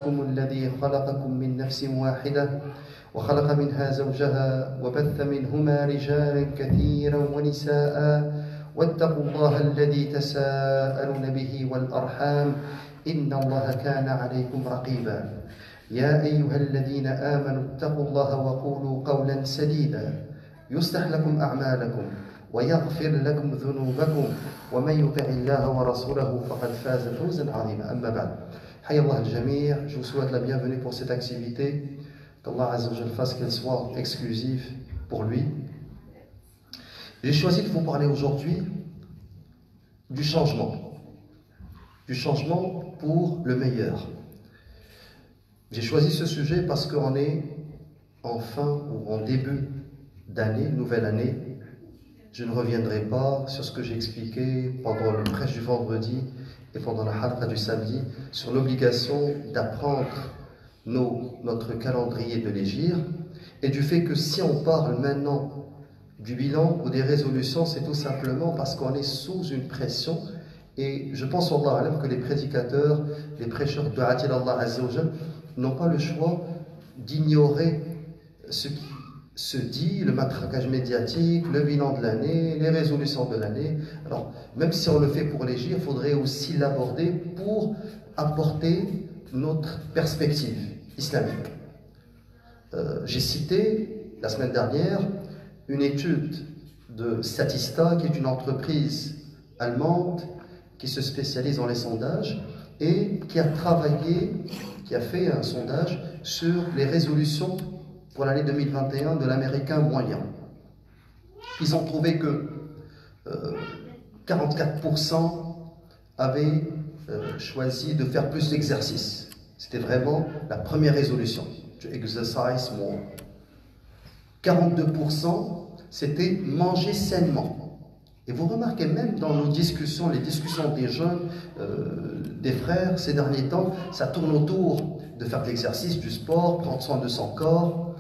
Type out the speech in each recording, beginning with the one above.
الذي خلقكم من نفس واحدة وخلق منها زوجها وبث منهما رجالا كثيرا ونساء واتقوا الله الذي تساءلون به والأرحام إن الله كان عليكم رقيبا يا أيها الذين آمنوا اتقوا الله وقولوا قولا سديدا يصلح لكم أعمالكم ويغفر لكم ذنوبكم ومن يطع الله ورسوله فقد فاز فوزا عظيما. أما بعد. Hayya Allah al-Jamir, je vous souhaite la bienvenue pour cette activité, qu'Allah Azza wa Jal fasse qu'elle soit exclusive pour lui. J'ai choisi de vous parler aujourd'hui du changement pour le meilleur. J'ai choisi ce sujet parce qu'on est en fin ou en début d'année, nouvelle année. Je ne reviendrai pas sur ce que j'ai expliqué pendant le prêche du vendredi et pendant la halqa du samedi sur l'obligation d'apprendre notre calendrier de l'hégire et du fait que si on parle maintenant du bilan ou des résolutions, c'est tout simplement parce qu'on est sous une pression. Et je pense que les prédicateurs, les prêcheurs de Allah Azza wa Jal n'ont pas le choix d'ignorer ce qui se dit, le matraquage médiatique, le bilan de l'année, les résolutions de l'année. Alors, même si on le fait pour l'égir, il faudrait aussi l'aborder pour apporter notre perspective islamique. J'ai cité la semaine dernière une étude de Statista, qui est une entreprise allemande qui se spécialise dans les sondages et qui a fait un sondage sur les résolutions pour l'année 2021 de l'américain moyen. Ils ont trouvé que 44% avaient choisi de faire plus d'exercice. C'était vraiment la première résolution. To exercise more. 42% c'était manger sainement. Et vous remarquez même dans nos discussions, les discussions des jeunes, des frères, ces derniers temps, ça tourne autour de faire de l'exercice, du sport, prendre soin de son corps,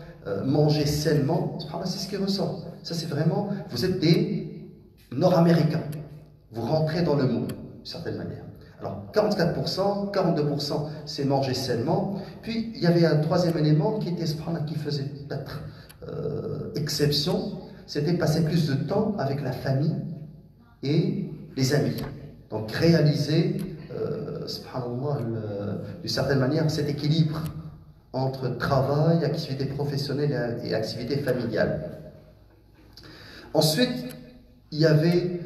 manger sainement. C'est ce qui ressort. Ça, c'est vraiment, vous êtes des Nord-Américains. Vous rentrez dans le moule, d'une certaine manière. Alors, 44%, 42%, c'est manger sainement. Puis, il y avait un troisième élément qui faisait peut-être exception, c'était passer plus de temps avec la famille et les amis. Donc, réaliser, d'une certaine manière, cet équilibre entre travail, activité professionnelle et activité familiale. Ensuite, il y avait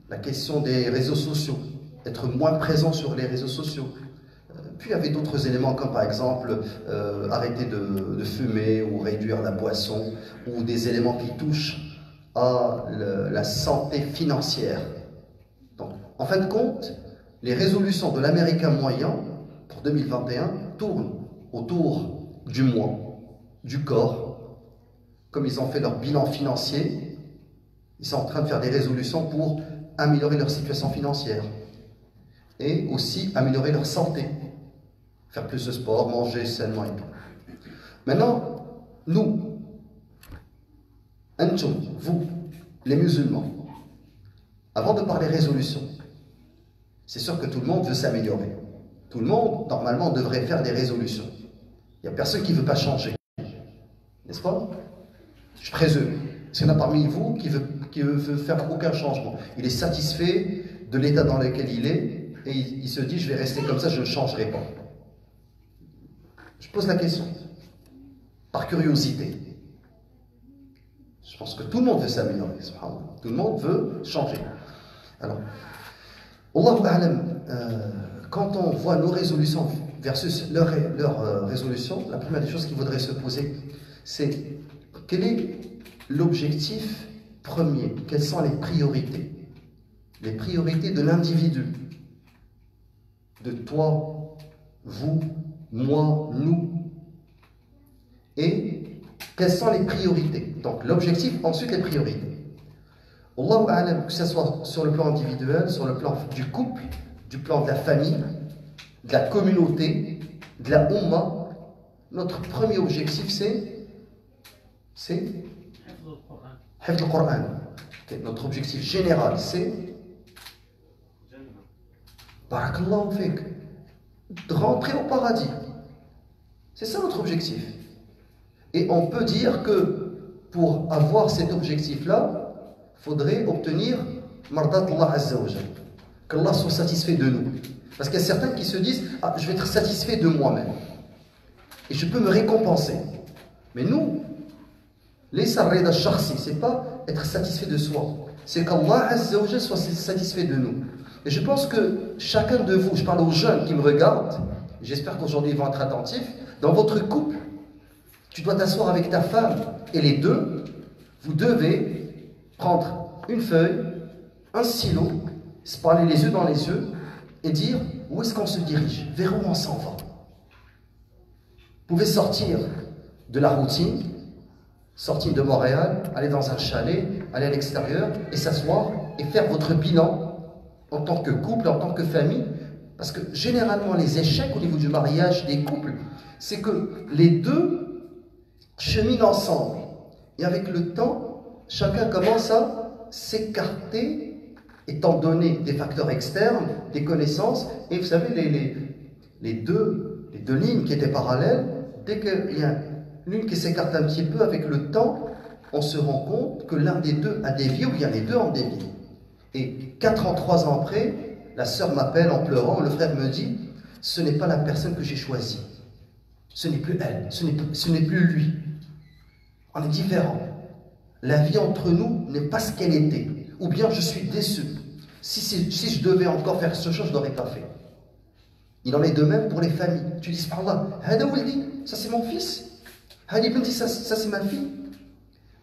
la question des réseaux sociaux, être moins présent sur les réseaux sociaux. Puis il y avait d'autres éléments comme par exemple arrêter de fumer ou réduire la boisson, ou des éléments qui touchent à la santé financière. Donc, en fin de compte, les résolutions de l'américain moyen pour 2021 tournent autour du moi, du corps. Comme ils ont fait leur bilan financier, ils sont en train de faire des résolutions pour améliorer leur situation financière et aussi améliorer leur santé, faire plus de sport, manger sainement et tout. Maintenant, nous, vous, les musulmans, avant de parler résolution, c'est sûr que tout le monde veut s'améliorer. Tout le monde, normalement, devrait faire des résolutions. Il n'y a personne qui ne veut pas changer. N'est-ce pas? Je présume. Parce qu'il y en a parmi vous qui veut faire aucun changement. Il est satisfait de l'état dans lequel il est et il se dit, je vais rester comme ça, je ne changerai pas. Je pose la question, par curiosité. Je pense que tout le monde veut s'améliorer, tout le monde veut changer. Alors, Allahu A'lam, quand on voit nos résolutions versus leurs résolutions, la première des choses qu'il faudrait se poser, c'est quel est l'objectif premier? Quelles sont les priorités? Les priorités de l'individu, de toi, vous, moi, nous. Et quelles sont les priorités? Donc l'objectif, ensuite les priorités. Allahu A'lam, que ce soit sur le plan individuel, sur le plan du couple, du plan de la famille, de la communauté, de la Ummah, notre premier objectif c'est Hifz al-Qur'an. Notre objectif général c'est Barakallahu fik. de rentrer au paradis. C'est ça notre objectif. Et on peut dire que pour avoir cet objectif-là, il faudrait obtenir mardat Allah Azza wa Jal, qu'Allah soit satisfait de nous. Parce qu'il y a certains qui se disent « Ah, je vais être satisfait de moi-même. Et je peux me récompenser. » Mais nous, les sarrida sharsi, c'est pas être satisfait de soi. C'est qu'Allah Azza wa Jal soit satisfait de nous. Et je pense que chacun de vous, je parle aux jeunes qui me regardent, j'espère qu'aujourd'hui ils vont être attentifs, dans votre couple, tu dois t'asseoir avec ta femme et les deux, vous devez prendre une feuille, un stylo, se parler les yeux dans les yeux et dire où est-ce qu'on se dirige, vers où on s'en va. Vous pouvez sortir de la routine, sortir de Montréal, aller dans un chalet, aller à l'extérieur et s'asseoir et faire votre bilan en tant que couple, en tant que famille. Parce que généralement les échecs au niveau du mariage des couples, c'est que les deux cheminent ensemble. Et avec le temps, chacun commence à s'écarter, étant donné des facteurs externes, des connaissances. Et vous savez, les deux lignes qui étaient parallèles, dès qu'il y a l'une qui s'écarte un petit peu avec le temps, on se rend compte que l'un des deux a dévié ou bien les deux ont dévié. Et 4 ans, 3 ans après, la sœur m'appelle en pleurant, le frère me dit « Ce n'est pas la personne que j'ai choisie. Ce n'est plus elle, ce n'est plus lui. On est différents. La vie entre nous n'est pas ce qu'elle était. Ou bien je suis déçu. Si je devais encore faire ce chose, je ne l'aurais pas fait. » Il en est de même pour les familles. Tu dis « Subhanallah, Hada Waldi, ça c'est mon fils. Hadi Binti, ça c'est ma fille. »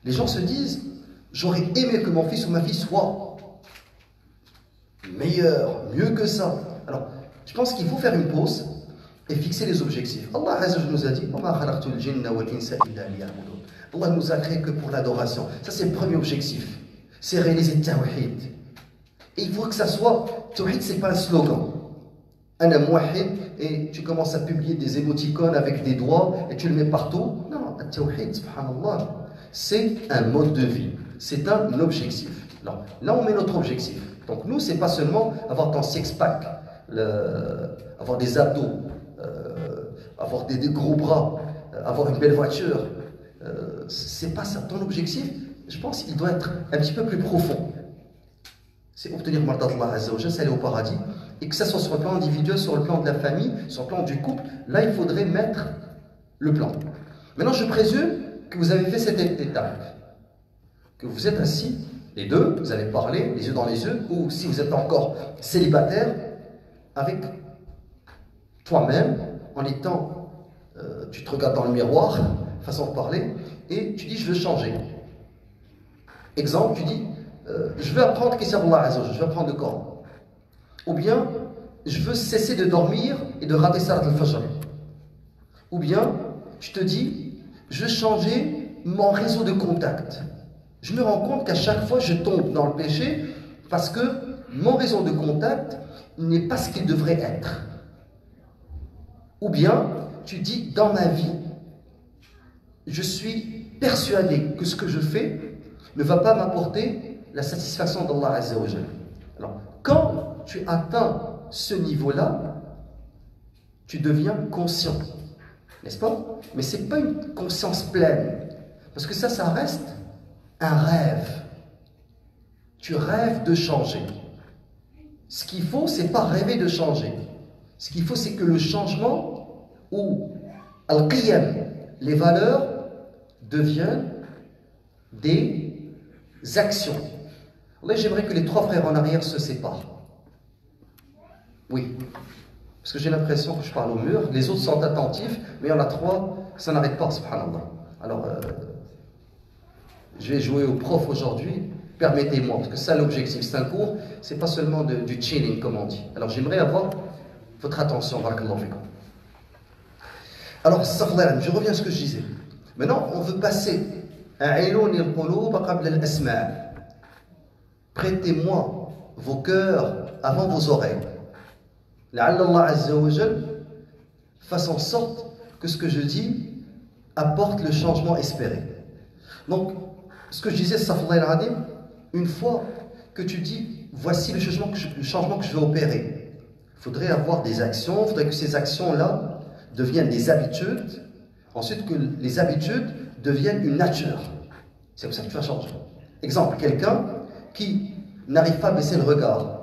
Les gens se disent « J'aurais aimé que mon fils ou ma fille soit meilleur, mieux que ça. » Alors, je pense qu'il faut faire une pause et fixer les objectifs. Allah Azza wa Jalla nous a dit Allah nous a créé que pour l'adoration. Ça, c'est le premier objectif. C'est réaliser Tawhid. Et il faut que ça soit. Tawhid, c'est pas un slogan. Ana muwahhid, et tu commences à publier des émoticônes avec des doigts et tu le mets partout. Non, Tawhid, subhanallah, c'est un mode de vie. C'est un objectif. Alors, là, on met notre objectif. Donc nous, c'est pas seulement avoir ton six-pack, avoir des abdos, avoir des gros bras, avoir une belle voiture. C'est pas ça. Ton objectif, je pense qu'il doit être un petit peu plus profond. C'est obtenir mardat Allah Azza wa Jalla, c'est aller au paradis. Et que ça soit sur le plan individuel, sur le plan de la famille, sur le plan du couple, là, il faudrait mettre le plan. Maintenant, je présume que vous avez fait cette étape, que vous êtes assis, les deux, vous allez parler, les yeux dans les yeux, ou si vous êtes encore célibataire, avec toi-même, en étant, tu te regardes dans le miroir, façon de parler, et tu dis, je veux changer. Exemple, tu dis, je veux apprendre qu'est-ce Allah Azza wa Jalla, je veux apprendre le Coran. Ou bien, je veux cesser de dormir et de rater Salat al-Fajr. Ou bien, tu te dis, je veux changer mon réseau de contacts. Je me rends compte qu'à chaque fois, je tombe dans le péché parce que mon réseau de contact n'est pas ce qu'il devrait être. Ou bien, tu dis, dans ma vie, je suis persuadé que ce que je fais ne va pas m'apporter la satisfaction d'Allah Azza wa Jalla. Alors, quand tu atteins ce niveau-là, tu deviens conscient, n'est-ce pas? Mais ce n'est pas une conscience pleine, parce que ça reste un rêve. Tu rêves de changer. Ce qu'il faut, c'est pas rêver de changer. Ce qu'il faut, c'est que le changement ou al-qiyam, les valeurs, deviennent des actions. Là, j'aimerais que les 3 frères en arrière se séparent. Oui. Parce que j'ai l'impression que je parle au mur. Les autres sont attentifs, mais il y en a 3, ça n'arrête pas, subhanallah. Alors, je vais jouer au prof aujourd'hui. Permettez-moi, parce que ça, l'objectif, c'est un cours, c'est pas seulement du chilling, comme on dit. Alors, j'aimerais avoir votre attention, barakallahu fikum. Alors, je reviens à ce que je disais. Maintenant, on veut passer à prêtez-moi vos cœurs avant vos oreilles. Allah Azza wa Jalla fasse en sorte que ce que je dis apporte le changement espéré. Donc, ce que je disais, une fois que tu dis, voici le changement que je vais opérer, Il faudrait avoir des actions, il faudrait que ces actions-là deviennent des habitudes, ensuite que les habitudes deviennent une nature. C'est comme ça que tu vas changer. Exemple, quelqu'un qui n'arrive pas à baisser le regard.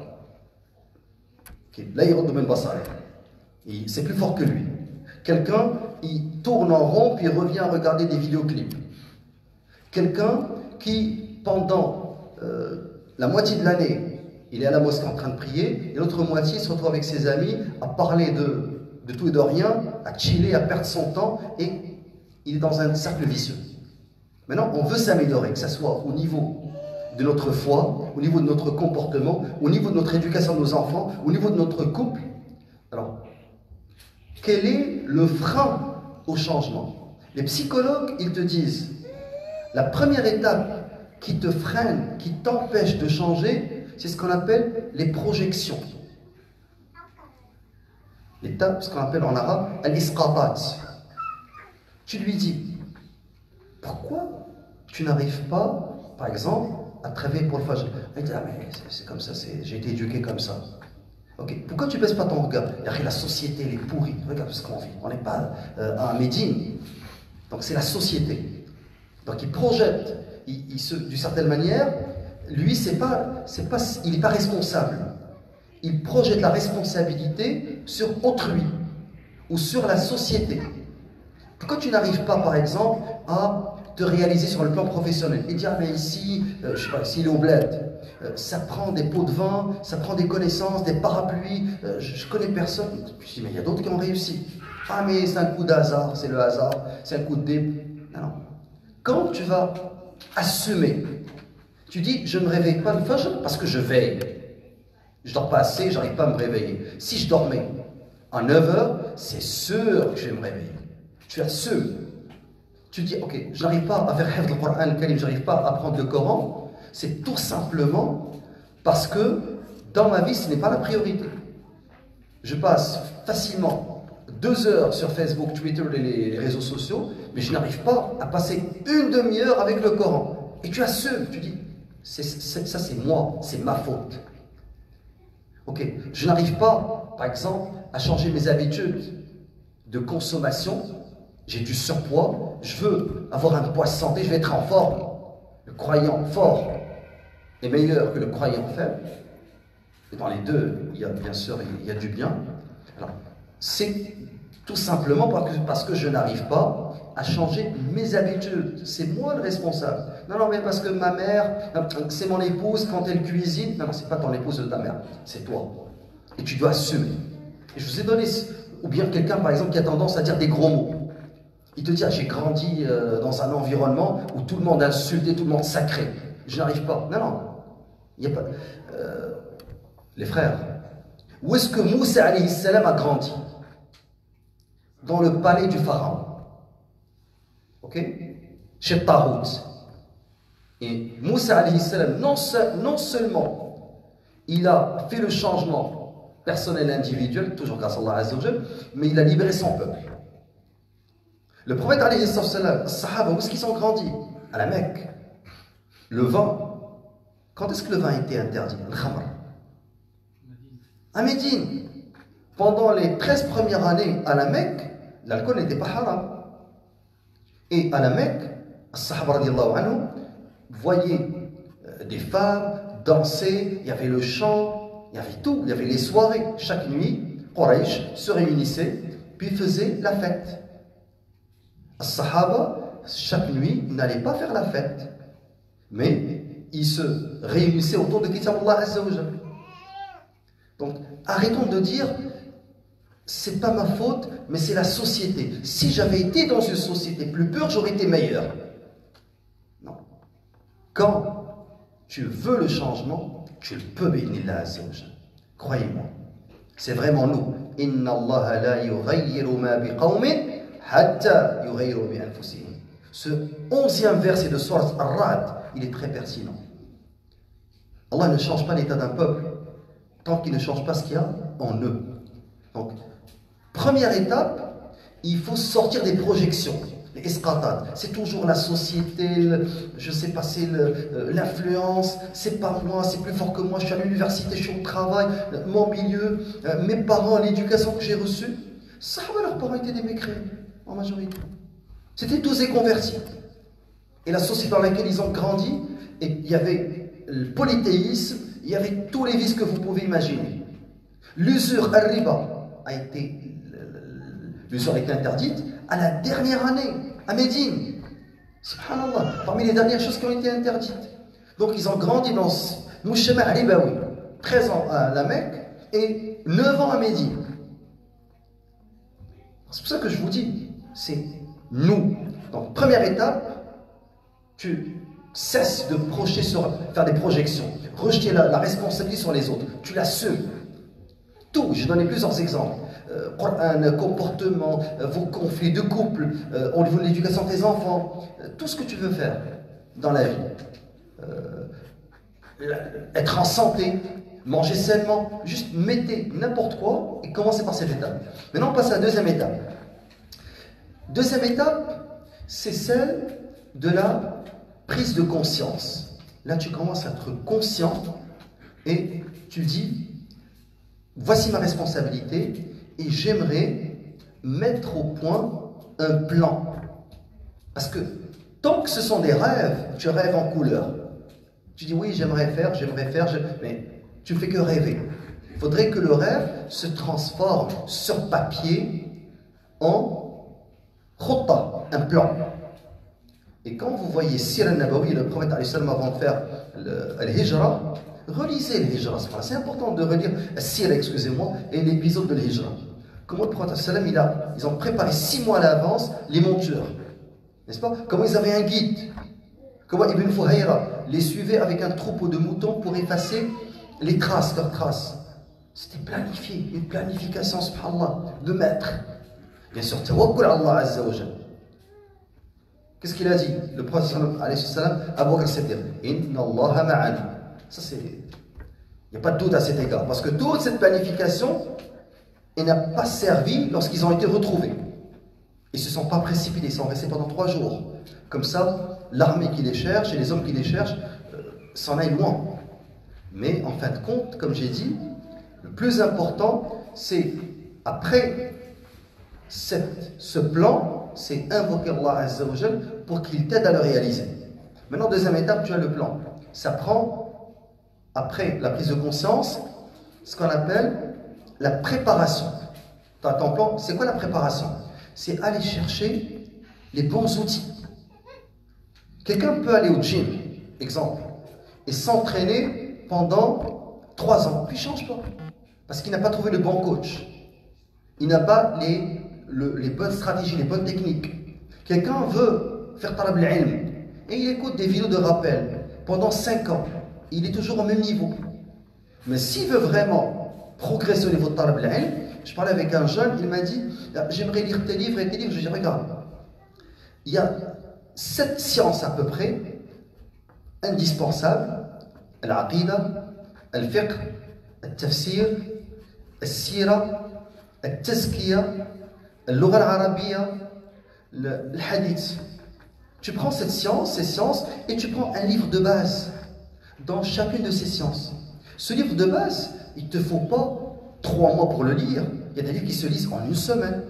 Là, il rentre dans le bassin. C'est plus fort que lui. Quelqu'un, il tourne en rond puis il revient regarder des vidéoclips. Quelqu'un qui, pendant la moitié de l'année, il est à la mosquée en train de prier, et l'autre moitié il se retrouve avec ses amis à parler de tout et de rien, à chiller, à perdre son temps, et il est dans un cercle vicieux. Maintenant, on veut s'améliorer, que ce soit au niveau de notre foi, au niveau de notre comportement, au niveau de notre éducation de nos enfants, au niveau de notre couple. Alors, quel est le frein au changement? Les psychologues, ils te disent, la première étape qui te freine, qui t'empêche de changer, c'est ce qu'on appelle les projections. L'étape, ce qu'on appelle en arabe, al-isqatat. Tu lui dis, pourquoi tu n'arrives pas, par exemple, à travailler pour le fajr? Il dit, ah mais c'est comme ça, j'ai été éduqué comme ça. Ok, pourquoi tu ne baisses pas ton regard? La société, elle est pourrie. Regarde ce qu'on vit. On n'est pas à Médine. Donc c'est la société. Donc il projette, d'une certaine manière, lui, il n'est pas responsable. Il projette la responsabilité sur autrui ou sur la société. Pourquoi tu n'arrives pas, par exemple, à te réaliser sur le plan professionnel et dire, mais ici, je ne sais pas, s'il est au bled, ça prend des pots de vin, ça prend des connaissances, des parapluies, je connais personne. Je dis, mais il y a d'autres qui ont réussi. Ah, mais c'est un coup d'hasard, c'est le hasard, c'est un coup de dé. Non, non. Quand tu vas assumer, tu dis, je ne me réveille pas le fajr parce que je veille. Je dors pas assez, j'arrive pas à me réveiller. Si je dormais à 9 heures, c'est sûr que je vais me réveiller. Tu assumes. Tu dis, ok, je n'arrive pas à faire hifz le Coran Karim, je n'arrive pas à apprendre le Coran, c'est tout simplement parce que dans ma vie, ce n'est pas la priorité. Je passe facilement 2 heures sur Facebook, Twitter et les réseaux sociaux, mais je n'arrive pas à passer une demi-heure avec le Coran. Et tu assumes, tu dis, ça c'est moi, c'est ma faute. Ok, je n'arrive pas, par exemple, à changer mes habitudes de consommation. J'ai du surpoids, je veux avoir un poids santé, je vais être en forme. Le croyant fort est meilleur que le croyant faible. Et dans les deux, il y a bien sûr il y a du bien. Alors, c'est tout simplement parce que je n'arrive pas à changer mes habitudes. C'est moi le responsable. Non, non, mais parce que ma mère, c'est mon épouse quand elle cuisine. Non, non, c'est pas ton épouse de ta mère, c'est toi. Et tu dois assumer. Et je vous ai donné, ou bien quelqu'un par exemple qui a tendance à dire des gros mots. Il te dit, ah, j'ai grandi dans un environnement où tout le monde insultait, tout le monde sacré. Je n'arrive pas. Non, non. Il n'y a pas. Les frères, où est-ce que Moussa alayhi salam a grandi? Dans le palais du pharaon. Ok? Chez Tahout. Et Moussa alayhi salam, non seulement il a fait le changement personnel et individuel, toujours grâce à Allah Azza wa Jal, mais il a libéré son peuple. Le prophète alayhi salam, les sahaba, où est-ce qu'ils ont grandi? À la Mecque. Le vin. Quand est-ce que le vin a été interdit? Le khamr. À Médine. Pendant les 13 premières années à la Mecque, l'alcool n'était pas haram. Et à la Mecque, les sahaba radiallahu anhu voyaient des femmes danser, il y avait le chant, il y avait tout, il y avait les soirées. Chaque nuit, Quraysh se réunissait, puis faisait la fête. Les Sahaba, chaque nuit, n'allaient pas faire la fête, mais ils se réunissaient autour de Kitab Allah Azza wa Jal. Donc, arrêtons de dire, c'est pas ma faute, mais c'est la société. Si j'avais été dans une société plus pure, j'aurais été meilleur. Non. Quand tu veux le changement, tu le peux, bi'idhnillah Azza wa Jal. Croyez-moi. C'est vraiment nous. Inna Allah la yughayyiru ma biqawmin hatta yughayyiru bi anfusihim. Ce 11e verset de Sourate Ar-Ra'd, il est très pertinent. Allah ne change pas l'état d'un peuple tant qu'il ne change pas ce qu'il y a en eux. Donc, première étape, il faut sortir des projections. Les isqatat, c'est toujours la société, je sais pas, c'est l'influence, c'est pas moi, c'est plus fort que moi, je suis à l'université, je suis au travail, mon milieu, mes parents, l'éducation que j'ai reçue. Ça, leurs parents étaient des mécréants, en majorité. C'était tous des convertis. Et la société dans laquelle ils ont grandi, il y avait le polythéisme, il y avait tous les vices que vous pouvez imaginer. L'usure, al-riba, l'usure a été interdite à la dernière année, à Médine. Subhanallah, parmi les dernières choses qui ont été interdites. Donc ils ont grandi dans ce mouchama ribaoui, 13 ans à la Mecque et 9 ans à Médine. C'est pour ça que je vous dis, c'est nous. Donc première étape, tu cesses de faire des projections, rejeter la responsabilité sur les autres. Tu l'assumes. Tout, je donnais plusieurs exemples. Coran, comportement, vos conflits de couple, au niveau de l'éducation de tes enfants, tout ce que tu veux faire dans la vie. Être en santé, manger sainement, juste mettez n'importe quoi et commencez par cette étape. Maintenant on passe à la deuxième étape. Deuxième étape, c'est celle de la prise de conscience. Là tu commences à être conscient et tu dis, voici ma responsabilité et j'aimerais mettre au point un plan. Parce que tant que ce sont des rêves, tu rêves en couleur. Tu dis oui, j'aimerais faire, mais tu ne fais que rêver. Il faudrait que le rêve se transforme sur papier en khotta, un plan. Et quand vous voyez Sir al-Nabawi, le prophète avant de faire l'Hijra, relisez l'Hijra. C'est important de relire Sir, excusez-moi, et l'épisode de l'Hijra. Comment le prophète ils ont préparé 6 mois à l'avance les montures. N'est-ce pas? Comment ils avaient un guide. Comment Ibn Fuhayra les suivait avec un troupeau de moutons pour effacer les traces, leurs traces. C'était planifié, une planification, subhanallah, de maître. Bien sûr, tawakkul Allah Azza wa Jalla. Qu'est-ce qu'il a dit? Le prophète Abu Bakr Siddiq, Inna Allah ma'ana. Ça c'est. Il n'y a pas de doute à cet égard. Parce que toute cette planification, elle n'a pas servi lorsqu'ils ont été retrouvés. Ils ne se sont pas précipités, ils sont restés pendant 3 jours. Comme ça, l'armée qui les cherche et les hommes qui les cherchent s'en aillent loin. Mais en fin de compte, comme j'ai dit, le plus important, c'est après ce plan, c'est invoquer Allah Azza wa Jal pour qu'il t'aide à le réaliser. Maintenant, deuxième étape, tu as le plan. Ça prend, après la prise de conscience, ce qu'on appelle la préparation. Tu as ton plan, c'est quoi la préparation? C'est aller chercher les bons outils. Quelqu'un peut aller au gym, exemple, et s'entraîner pendant 3 ans, puis il ne change pas. Parce qu'il n'a pas trouvé le bon coach. Il n'a pas les bonnes stratégies, les bonnes techniques. Quelqu'un veut faire talab al-ilm et il écoute des vidéos de rappel pendant 5 ans. Il est toujours au même niveau. Mais s'il veut vraiment progresser au niveau de talab al-ilm, je parlais avec un jeune, il m'a dit j'aimerais lire tes livres et tes livres. Je lui ai dit regarde, il y a 7 sciences à peu près indispensables: al-aqida, al-fiqh, al-tafsir, al-sira, al-tazkiya, al-lugha al-arabiyya, le hadith. Tu prends ces sciences, et tu prends un livre de base dans chacune de ces sciences. Ce livre de base, il ne te faut pas 3 mois pour le lire. Il y a des livres qui se lisent en 1 semaine.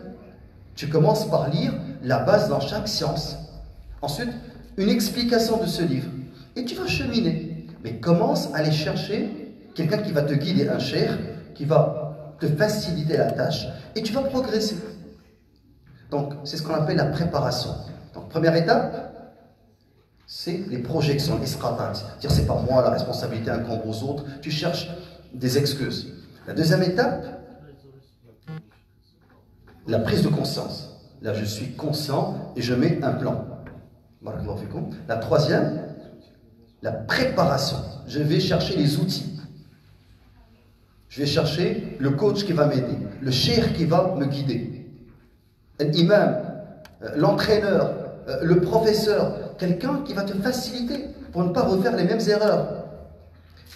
Tu commences par lire la base dans chaque science. Ensuite, une explication de ce livre. Et tu vas cheminer. Mais commence à aller chercher quelqu'un qui va te guider, un cheikh, qui va te faciliter la tâche. Et tu vas progresser. Donc, c'est ce qu'on appelle la préparation. Donc, première étape, c'est les projections, les isqatat. C'est-à-dire, c'est pas moi, la responsabilité incombe aux autres. Tu cherches des excuses. La deuxième étape, la prise de conscience. Là, je suis conscient et je mets un plan. La troisième, la préparation. Je vais chercher les outils. Je vais chercher le coach qui va m'aider, le cheikh qui va me guider, l'imam, l'entraîneur, le professeur, quelqu'un qui va te faciliter pour ne pas refaire les mêmes erreurs.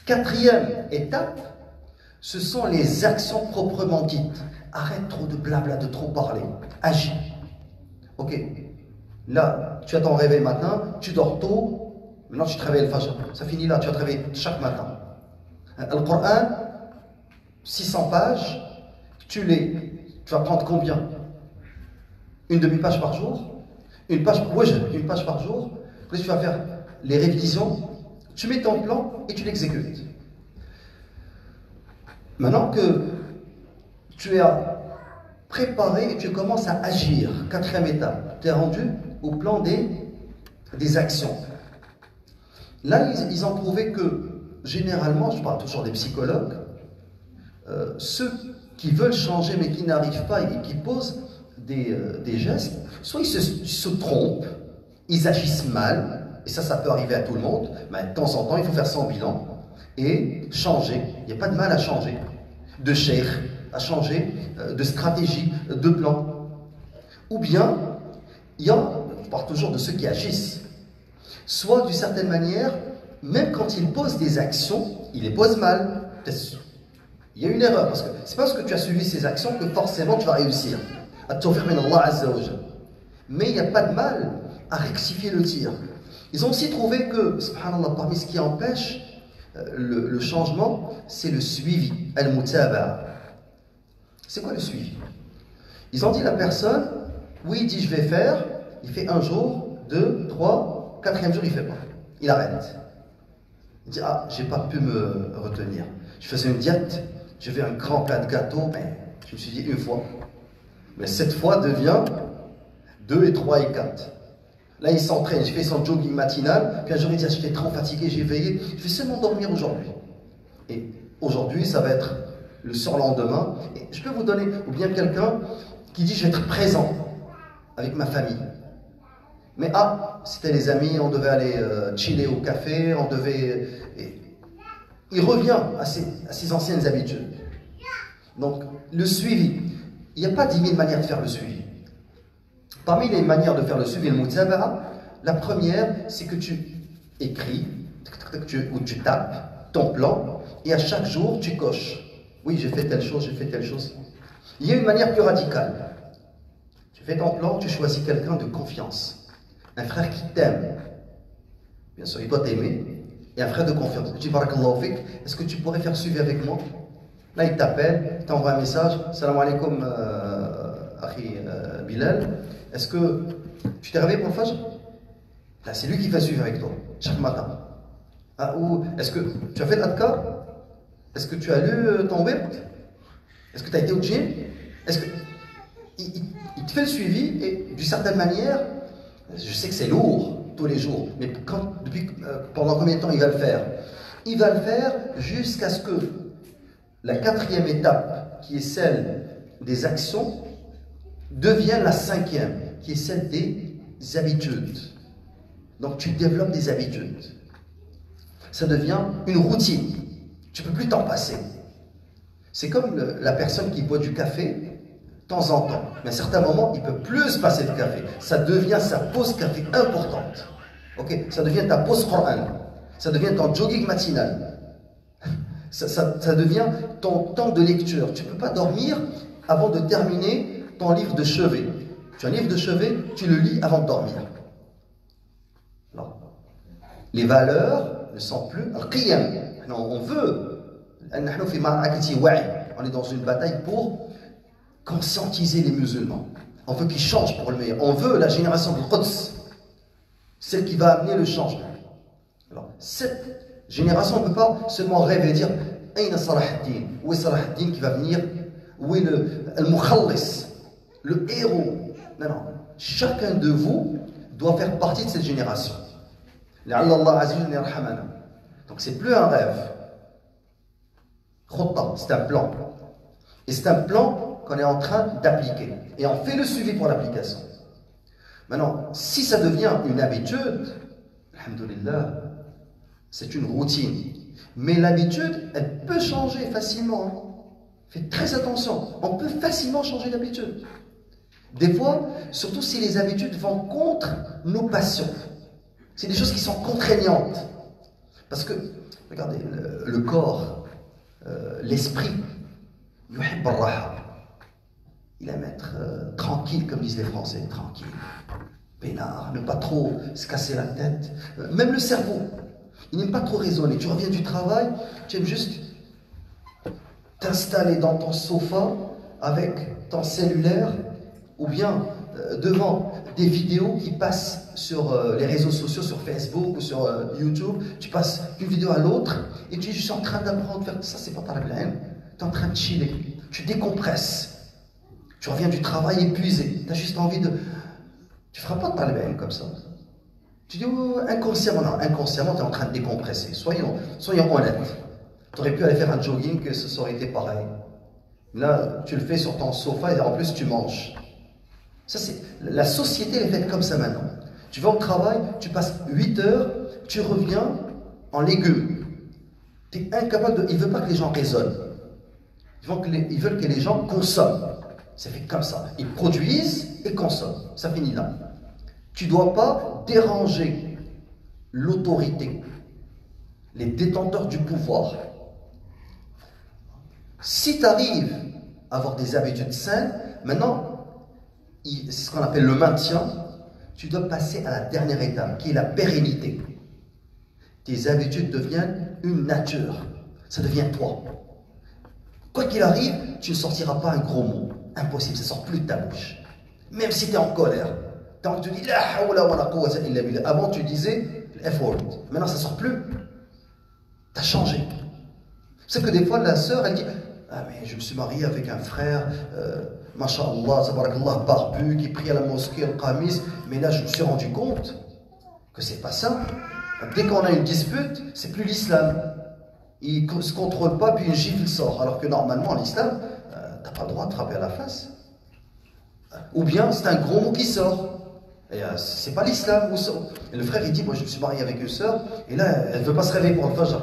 Quatrième étape, ce sont les actions proprement dites. Arrête trop de blabla, de trop parler. Agis. Ok. Là, tu as ton réveil matin, tu dors tôt, maintenant tu te réveilles le fajr. Ça finit là, tu vas te réveiller chaque matin. Le Coran, 600 pages, tu vas prendre combien? Une demi-page par jour? Une page par jour. Puis tu vas faire les révisions, tu mets ton plan et tu l'exécutes. Maintenant que tu as préparé et tu commences à agir, quatrième étape, tu es rendu au plan des actions. Là, ils ont trouvé que, généralement, je parle toujours des psychologues, ceux qui veulent changer mais qui n'arrivent pas et qui posent des gestes, soit ils se trompent, ils agissent mal, et ça peut arriver à tout le monde, mais de temps en temps, il faut faire son bilan et changer. Il n'y a pas de mal à changer de cheikh, à changer de stratégie, de plan. Ou bien, je parle toujours de ceux qui agissent, soit d'une certaine manière, même quand ils posent des actions, ils les posent mal. Il y a une erreur, parce que c'est pas parce que tu as suivi ces actions que forcément tu vas réussir. Mais il n'y a pas de mal à rectifier le tir. Ils ont aussi trouvé que, subhanallah, parmi ce qui empêche le changement, c'est le suivi, al-mutaba'a. C'est quoi le suivi? Ils ont dit la personne, oui, il dit je vais faire, il fait un jour, 2, 3, quatrième jour, il ne fait pas. Il arrête. Il dit, ah, j'ai pas pu me retenir. Je faisais une diète, j'ai fait un grand plat de gâteau, mais je me suis dit une fois. Mais cette fois devient 2 et 3 et 4. Là, il s'entraîne, il fait son jogging matinal, puis un jour il dit, j'étais trop fatigué, j'ai veillé, je vais seulement dormir aujourd'hui. Et aujourd'hui, ça va être le surlendemain. Et je peux vous donner, ou bien quelqu'un qui dit, je vais être présent avec ma famille. Mais c'était les amis, on devait aller chiller au café, on devait... il revient à ses anciennes habitudes. Donc, le suivi. Il n'y a pas 10 000 manières de faire le suivi. Parmi les manières de faire le suivi, le mutaba'a, la première, c'est que tu écris, ou tu tapes ton plan, et à chaque jour, tu coches. Oui, j'ai fait telle chose, j'ai fait telle chose. Il y a une manière plus radicale. Tu fais ton plan, tu choisis quelqu'un de confiance. Un frère qui t'aime. Bien sûr, il doit t'aimer. Et un frère de confiance. Je dis, barakallahu fik, est-ce que tu pourrais faire suivi avec moi? Là, il t'appelle, il t'envoie un message. Salam alaikum, akhi Bilal. Est-ce que tu t'es réveillé pour le fajr? Là, c'est lui qui fait suivre avec toi, chaque matin. Ou est-ce que tu as fait l'adkar? Est-ce que tu as lu ton wird? Est-ce que tu as été au gym? Est-ce que... il te fait le suivi et d'une certaine manière, je sais que c'est lourd tous les jours, mais pendant combien de temps il va le faire? Il va le faire jusqu'à ce que la quatrième étape, qui est celle des actions, devienne la cinquième, qui est celle des habitudes. Donc tu développes des habitudes. Ça devient une routine. Tu ne peux plus t'en passer. C'est comme la personne qui boit du café de temps en temps. Mais à certains moments, il ne peut plus se passer de café. Ça devient sa pause café importante. Okay? Ça devient ta pause Coran. Ça devient ton jogging matinal. Ça devient ton temps de lecture. Tu ne peux pas dormir avant de terminer ton livre de chevet. Tu as un livre de chevet, tu le lis avant de dormir. Alors, les valeurs ne sont plus al-qiyam. On veut, on est dans une bataille pour conscientiser les musulmans. On veut qu'ils changent pour le meilleur. On veut la génération de Quds, celle qui va amener le changement. Alors, cette génération ne peut pas seulement rêver et dire Aïna Salah ad-Din, où est Salah ad-Din qui va venir, où est le Mukhallis, le héros. Non, non. Chacun de vous doit faire partie de cette génération. Donc c'est plus un rêve. C'est un plan. Et c'est un plan qu'on est en train d'appliquer. Et on fait le suivi pour l'application. Maintenant, si ça devient une habitude, alhamdoulilah, c'est une routine. Mais l'habitude, elle peut changer facilement. Faites très attention. On peut facilement changer d'habitude. Des fois, surtout si les habitudes vont contre nos passions. C'est des choses qui sont contraignantes. Parce que, regardez, le corps, l'esprit, il aime être tranquille, comme disent les Français, tranquille. peinard, ne pas trop se casser la tête. Même le cerveau, il n'aime pas trop raisonner. Tu reviens du travail, tu aimes juste t'installer dans ton sofa avec ton cellulaire ou bien devant des vidéos qui passent sur les réseaux sociaux, sur Facebook ou sur YouTube. Tu passes d'une vidéo à l'autre et tu es juste en train d'apprendre. Ça, c'est pas ta haine. Tu es en train de chiller. Tu décompresses. Tu reviens du travail épuisé. Tu as juste envie de... Tu ne feras pas de talibane comme ça. Tu dis oh, inconsciemment. Non, inconsciemment, tu es en train de décompresser. Soyons honnêtes. Tu aurais pu aller faire un jogging, que ce aurait été pareil. Là, tu le fais sur ton sofa et en plus, tu manges. Ça, la société est faite comme ça maintenant. Tu vas au travail, tu passes 8 heures, tu reviens en légumes. Tu es incapable de... Ils ne veulent pas que les gens raisonnent. Ils veulent que les gens consomment. C'est fait comme ça. Ils produisent et consomment. Ça finit là. Tu ne dois pas déranger l'autorité, les détenteurs du pouvoir. Si tu arrives à avoir des habitudes saines, maintenant, c'est ce qu'on appelle le maintien, tu dois passer à la dernière étape, qui est la pérennité. Tes habitudes deviennent une nature. Ça devient toi. Quoi qu'il arrive, tu ne sortiras pas un gros mot. Impossible, ça ne sort plus de ta bouche. Même si tu es en colère. Tant que tu dis la hawla wa la quwwata illa billah. Avant tu disais l'effort. Maintenant ça ne sort plus. Tu as changé. C'est que des fois la sœur elle dit ah mais je me suis mariée avec un frère, masha'Allah, tabarakallah, barbu, qui prie à la mosquée, al qamis, mais là je me suis rendu compte que c'est pas ça. Dès qu'on a une dispute, c'est plus l'islam. Il ne se contrôle pas, puis une gifle sort. Alors que normalement, l'islam, tu n'as pas le droit de frapper à la face. Ou bien, c'est un gros mot qui sort. Et c'est pas l'islam. Et le frère, il dit, moi je me suis marié avec une sœur, et là, elle ne veut pas se réveiller pour le fajr.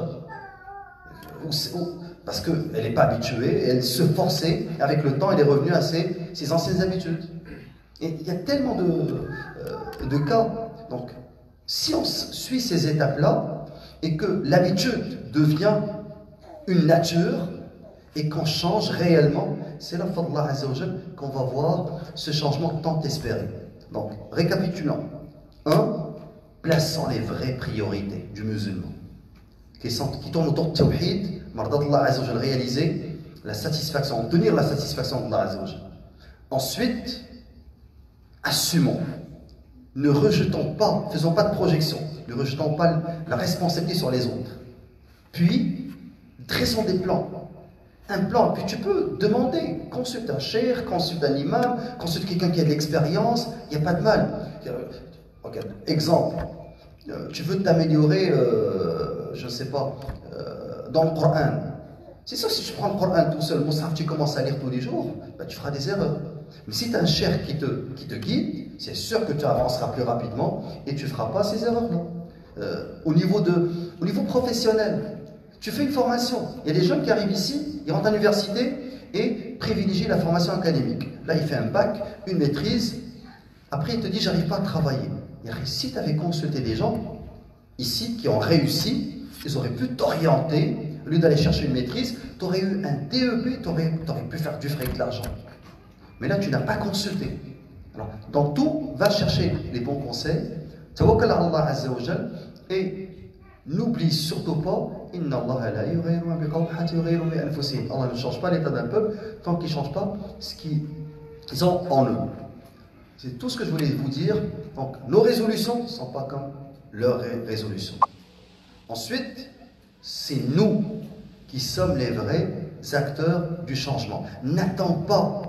Parce qu'elle n'est pas habituée, elle se forçait, et avec le temps, elle est revenue à ses anciennes habitudes. Et il y a tellement de cas. Donc, si on suit ces étapes-là, et que l'habitude devient une nature, et qu'on change réellement, c'est là, fadlah azza wa jal, qu'on va voir ce changement tant espéré. Donc, récapitulons. 1. Plaçons les vraies priorités du musulman, qui tournent autour de tawhid, mardat azza wa jal, réaliser la satisfaction, obtenir la satisfaction d'Allah azza wa jal. Ensuite, assumons. Ne rejetons pas, faisons pas de projection, ne rejetons pas la responsabilité sur les autres. Puis, dressons des plans. Un plan, puis tu peux demander, consulte un cheikh, consulte un imam, consulte quelqu'un qui a de l'expérience, il n'y a pas de mal. Regarde, exemple, tu veux t'améliorer, je ne sais pas, dans le Coran. C'est sûr que si tu prends le Coran tout seul, tu commences à lire tous les jours, ben, tu feras des erreurs. Mais si tu as un cheikh qui te guide, c'est sûr que tu avanceras plus rapidement et tu ne feras pas ces erreurs-là. Au niveau professionnel, tu fais une formation. Il y a des jeunes qui arrivent ici, ils rentrent à l'université et privilégient la formation académique. Là, il fait un bac, une maîtrise. Après, il te dit, j'arrive pas à travailler. Et si tu avais consulté des gens ici qui ont réussi, ils auraient pu t'orienter. Au lieu d'aller chercher une maîtrise, tu aurais eu un DEP, tu aurais pu faire du fric, de l'argent. Mais là, tu n'as pas consulté. Alors, dans tout, va chercher les bons conseils. Tawakkal ala Allah azza wa jal, et n'oublie surtout pas Inna Allah la yughayyiru ma biqawmin hatta yughayyiru bi anfusihim. Allah ne change pas l'état d'un peuple tant qu'il ne change pas ce qu'ils ont en eux. C'est tout ce que je voulais vous dire. Donc, nos résolutions ne sont pas comme leurs résolutions. Ensuite, c'est nous qui sommes les vrais acteurs du changement. N'attends pas.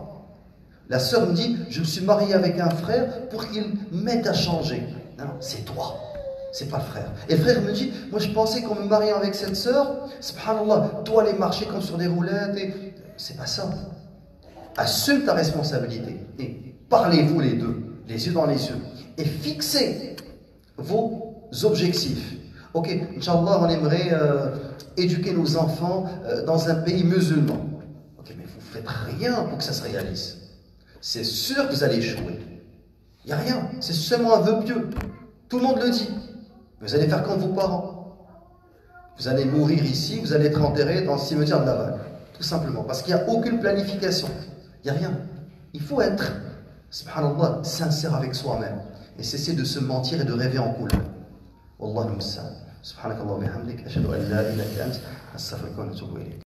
La sœur me dit, je me suis mariée avec un frère pour qu'il m'aide à changer. Non, c'est toi, c'est pas le frère. Et le frère me dit, moi je pensais qu'on me mariait avec cette sœur, subhanallah, toi aller marcher comme sur des roulettes, et... c'est pas ça. Assume ta responsabilité et parlez-vous les deux, les yeux dans les yeux, et fixez vos objectifs. Ok, Inch'Allah, on aimerait éduquer nos enfants dans un pays musulman. Ok, mais vous ne faites rien pour que ça se réalise. C'est sûr que vous allez échouer. Il n'y a rien, c'est seulement un vœu pieux. Tout le monde le dit. Vous allez faire comme vos parents. Vous allez mourir ici, vous allez être enterré dans le cimetière de Laval. Tout simplement, parce qu'il n'y a aucune planification. Il n'y a rien. Il faut être, subhanallah, sincère avec soi-même. et cesser de se mentir et de rêver en couleur. Wallahu musta'an. Subhanakallah wa bihamdik, ashhadu an la ilaha illa ant, astaghfiruka wa atubu ilayk.